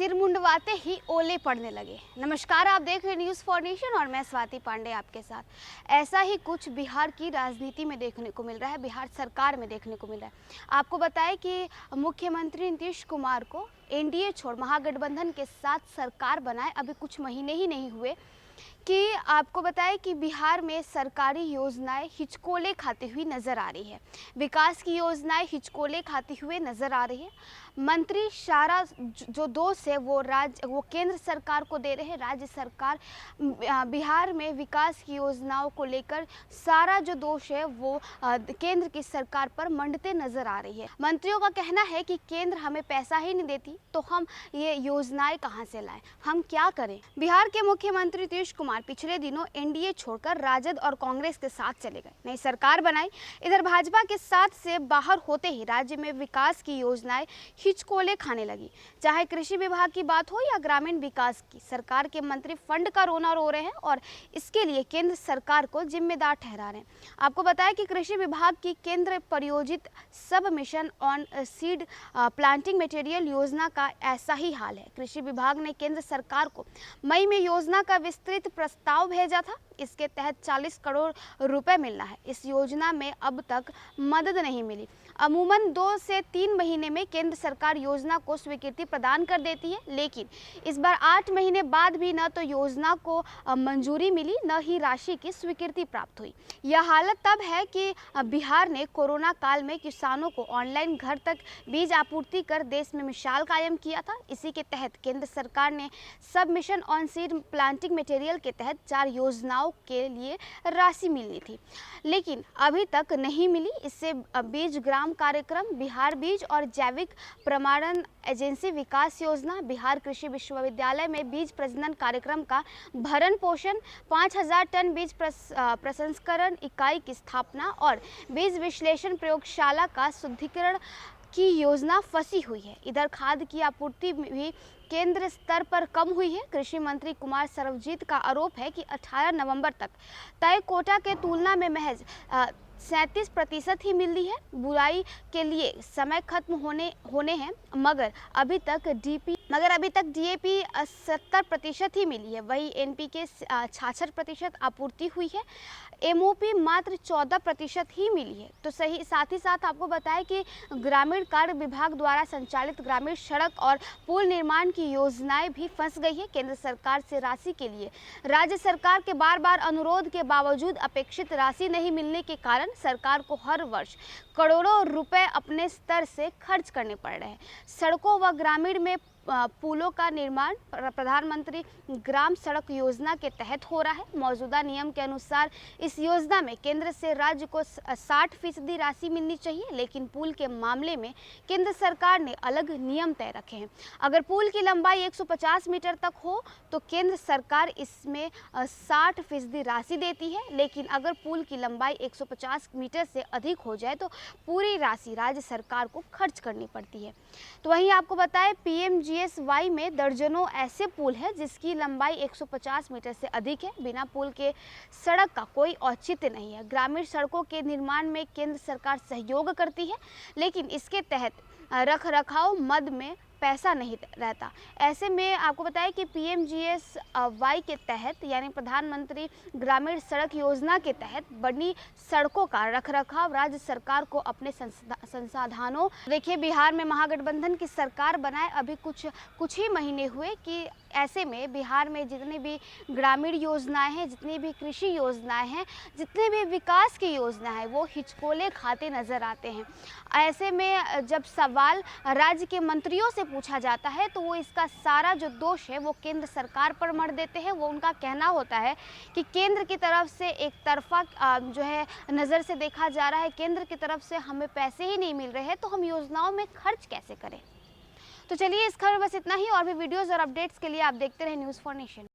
सिर मुंडवाते ही ओले पड़ने लगे। नमस्कार, आप देख रहे हैं न्यूज़ फॉर नेशन और मैं स्वाति पांडे आपके साथ। ऐसा ही कुछ बिहार की राजनीति में देखने को मिल रहा है, बिहार सरकार में देखने को मिल रहा है। आपको बताएं कि मुख्यमंत्री नीतीश कुमार को एनडीए छोड़ महागठबंधन के साथ सरकार बनाए अभी कुछ महीने ही नहीं हुए कि आपको बताएं कि बिहार में सरकारी योजनाएं हिचकोले खाती हुई नज़र आ रही है। विकास की योजनाएं हिचकोले खाती हुए नज़र आ रही है। मंत्री सारा जो दोष है वो केंद्र सरकार को दे रहे हैं। राज्य सरकार बिहार में विकास की योजनाओं को लेकर सारा जो दोष है वो केंद्र की सरकार पर मंडते नज़र आ रही है। मंत्रियों का कहना है कि केंद्र हमें पैसा ही नहीं देती तो हम ये योजनाएं कहां से लाएं, हम क्या करें। बिहार के मुख्यमंत्री नीतीश कुमार पिछले दिनों एनडीए छोड़कर राजद और कांग्रेस के साथ चले गए, नई सरकार बनाई। इधर भाजपा के साथ से बाहर होते ही राज्य में विकास की योजनाएं हिचकोले खाने लगी। चाहे कृषि विभाग की बात हो या ग्रामीण विकास की, सरकार के मंत्री फंड का रोना रो रहे हैं और इसके लिए केंद्र सरकार को जिम्मेदार ठहरा रहे हैं। आपको बताया कि कृषि विभाग की केंद्र प्रायोजित सब mission on seed planting material योजना का ऐसा ही हाल है। कृषि विभाग ने केंद्र सरकार को मई में योजना का विस्तृत प्रस्ताव भेजा था। इसके तहत 40 करोड़ रुपए मिलना है। इस योजना में अब तक मदद नहीं मिली। अमूमन 2 से 3 महीने में केंद्र सरकार योजना को स्वीकृति प्रदान कर देती है, लेकिन इस बार 8 महीने बाद भी न तो योजना को मंजूरी मिली न ही राशि की स्वीकृति प्राप्त हुई। यह हालत तब है कि बिहार ने कोरोना काल में किसानों को ऑनलाइन घर तक बीज आपूर्ति कर देश में मिसाल कायम किया था। इसी के तहत केंद्र सरकार ने सब mission on seed planting material के तहत 4 योजनाओं के लिए राशि मिलनी थी, लेकिन अभी तक नहीं मिली। इससे बीज ग्राम कार्यक्रम, बिहार बीज और जैविक प्रमाणन एजेंसी विकास योजना, बिहार कृषि विश्वविद्यालय में बीज प्रजनन कार्यक्रम का भरण पोषण, 5000 टन बीज प्रसंस्करण इकाई की स्थापना और बीज विश्लेषण प्रयोगशाला का शुद्धिकरण की योजना फंसी हुई है। इधर खाद की आपूर्ति भी केंद्र स्तर पर कम हुई है। कृषि मंत्री कुमार सर्वजीत का आरोप है कि 18 नवंबर तक तय कोटा के तुलना में महज 37% ही मिल रही है। बुआई के लिए समय खत्म होने हैं, मगर अभी तक डीएपी 70% ही मिली है। वही एनपीके 66% आपूर्ति हुई है। एमओपी मात्र 14% ही मिली है। तो साथ ही साथ आपको बताएं कि ग्रामीण कार्य विभाग द्वारा संचालित ग्रामीण सड़क और पुल निर्माण की योजनाएं भी फंस गई है। केंद्र सरकार से राशि के लिए राज्य सरकार के बार अनुरोध के बावजूद अपेक्षित राशि नहीं मिलने के कारण सरकार को हर वर्ष करोड़ों रुपए अपने स्तर से खर्च करने पड़ रहे हैं। सड़कों व ग्रामीण में पुलों का निर्माण प्रधानमंत्री ग्राम सड़क योजना के तहत हो रहा है। मौजूदा नियम के अनुसार इस योजना में केंद्र से राज्य को 60% राशि मिलनी चाहिए, लेकिन पुल के मामले में केंद्र सरकार ने अलग नियम तय रखे हैं। अगर पुल की लंबाई 150 मीटर तक हो तो केंद्र सरकार इसमें 60% राशि देती है, लेकिन अगर पुल की लंबाई 150 मीटर से अधिक हो जाए तो पूरी राशि राज्य सरकार को खर्च करनी पड़ती है। तो वहीं आपको बताएं PMGSY में दर्जनों ऐसे पुल हैं जिसकी लंबाई 150 मीटर से अधिक है। बिना पुल के सड़क का कोई औचित्य नहीं है। ग्रामीण सड़कों के निर्माण में केंद्र सरकार सहयोग करती है, लेकिन इसके तहत रखरखाव मद में पैसा नहीं रहता। ऐसे में आपको बताएं कि PMGSY के तहत यानी प्रधानमंत्री ग्रामीण सड़क योजना के तहत बनी सड़कों का रखरखाव राज्य सरकार को अपने संसाधनों। देखिए, बिहार में महागठबंधन की सरकार बनाए अभी कुछ ही महीने हुए कि ऐसे में बिहार में जितनी भी ग्रामीण योजनाएं हैं, जितनी भी कृषि योजनाएं हैं, जितनी भी विकास की योजना है वो हिचकोले खाते नजर आते हैं। ऐसे में जब सवाल राज्य के मंत्रियों से पूछा जाता है तो वो इसका सारा जो दोष है वो केंद्र सरकार पर मढ़ देते हैं। वो उनका कहना होता है कि केंद्र की तरफ से एक तरफा जो है नज़र से देखा जा रहा है, केंद्र की तरफ से हमें पैसे ही नहीं मिल रहे हैं तो हम योजनाओं में खर्च कैसे करें। तो चलिए, इस खबर बस इतना ही। और भी वीडियोज़ और अपडेट्स के लिए आप देखते रहें न्यूज़ फॉर नेशन।